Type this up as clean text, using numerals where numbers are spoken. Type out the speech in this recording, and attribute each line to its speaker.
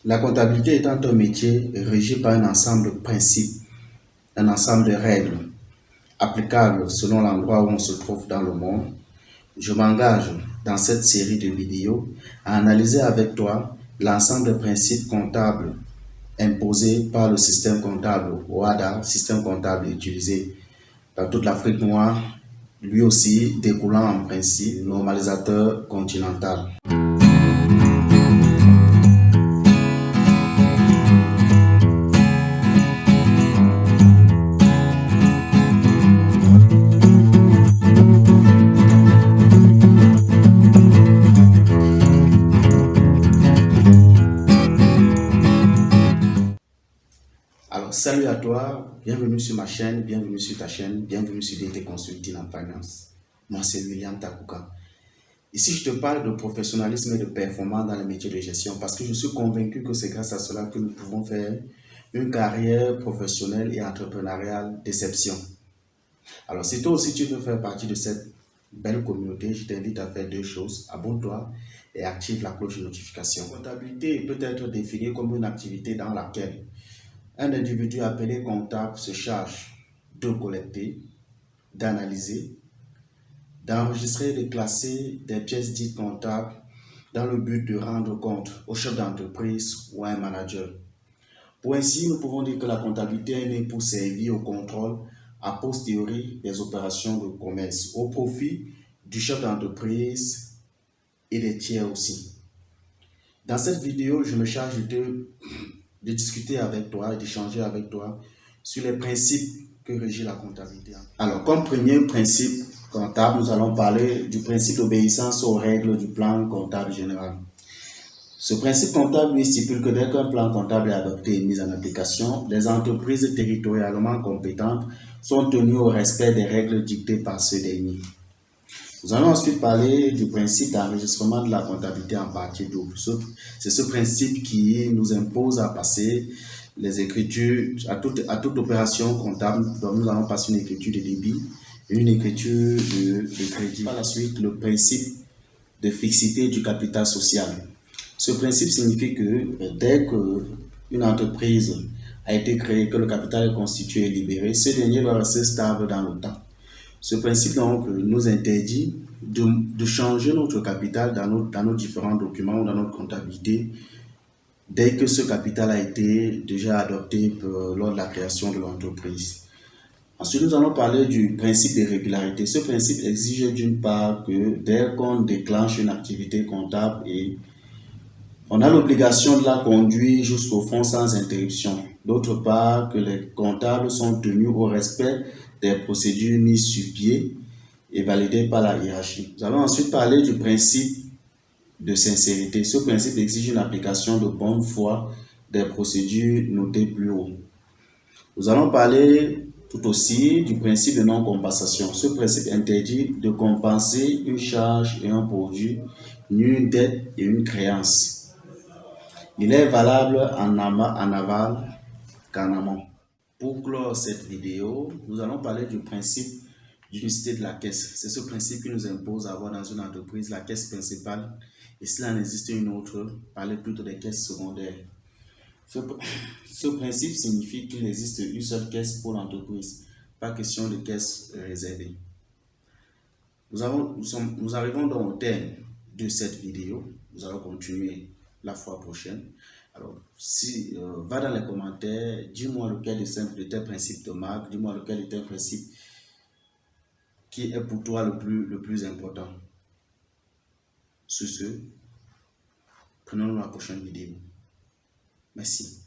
Speaker 1: La comptabilité étant un métier régi par un ensemble de principes, un ensemble de règles applicables selon l'endroit où on se trouve dans le monde, je m'engage dans cette série de vidéos à analyser avec toi l'ensemble des principes comptables imposés par le système comptable OHADA, système comptable utilisé dans toute l'Afrique noire, lui aussi découlant en principe normalisateur continental. Alors, salut à toi, bienvenue sur ma chaîne, bienvenue sur ta chaîne, bienvenue sur DT Consulting en Finance. Moi, c'est William Takouka. Ici, je te parle de professionnalisme et de performance dans le métier de gestion parce que je suis convaincu que c'est grâce à cela que nous pouvons faire une carrière professionnelle et entrepreneuriale d'exception. Alors, si toi aussi tu veux faire partie de cette belle communauté, je t'invite à faire deux choses. Abonne-toi et active la cloche de notification. La comptabilité peut être définie comme une activité dans laquelle un individu appelé comptable se charge de collecter, d'analyser, d'enregistrer et de classer des pièces dites comptables dans le but de rendre compte au chef d'entreprise ou à un manager. Pour ainsi, nous pouvons dire que la comptabilité est née pour servir au contrôle a posteriori des opérations de commerce au profit du chef d'entreprise et des tiers aussi. Dans cette vidéo, je me charge de discuter avec toi, d'échanger avec toi sur les principes que régit la comptabilité. Alors, comme premier principe comptable, nous allons parler du principe d'obéissance aux règles du plan comptable général. Ce principe comptable lui stipule que dès qu'un plan comptable est adopté et mis en application, les entreprises territorialement compétentes sont tenues au respect des règles dictées par ce dernier. Nous allons ensuite parler du principe d'enregistrement de la comptabilité en partie double. C'est ce principe qui nous impose à passer les écritures à toute opération comptable. Donc nous allons passer une écriture de débit et une écriture de crédit. Par la suite, le principe de fixité du capital social. Ce principe signifie que dès qu'une entreprise a été créée, que le capital est constitué et libéré, ce dernier doit rester stable dans le temps. Ce principe donc nous interdit de changer notre capital dans nos différents documents ou dans notre comptabilité dès que ce capital a été déjà adopté lors de la création de l'entreprise. Ensuite, nous allons parler du principe de régularité. Ce principe exige d'une part que dès qu'on déclenche une activité comptable on a l'obligation de la conduire jusqu'au fond sans interruption. D'autre part, que les comptables sont tenus au respect des procédures mises sur pied et validées par la hiérarchie. Nous allons ensuite parler du principe de sincérité. Ce principe exige une application de bonne foi des procédures notées plus haut. Nous allons parler tout aussi du principe de non-compensation. Ce principe interdit de compenser une charge et un produit, ni une dette et une créance. Il est valable en aval qu'en amont. Pour clore cette vidéo, nous allons parler du principe d'unicité de la caisse. C'est ce principe qui nous impose d'avoir dans une entreprise la caisse principale et s'il en existe une autre, parler plutôt des caisses secondaires. Ce principe signifie qu'il existe une seule caisse pour l'entreprise, pas question de caisse réservée. Nous arrivons donc au terme de cette vidéo. Nous allons continuer la fois prochaine. Alors, va dans les commentaires, dis-moi lequel de tes principes te marque, dis-moi lequel de tes principes qui est pour toi le plus important. Sur ce, prenons la prochaine vidéo. Merci.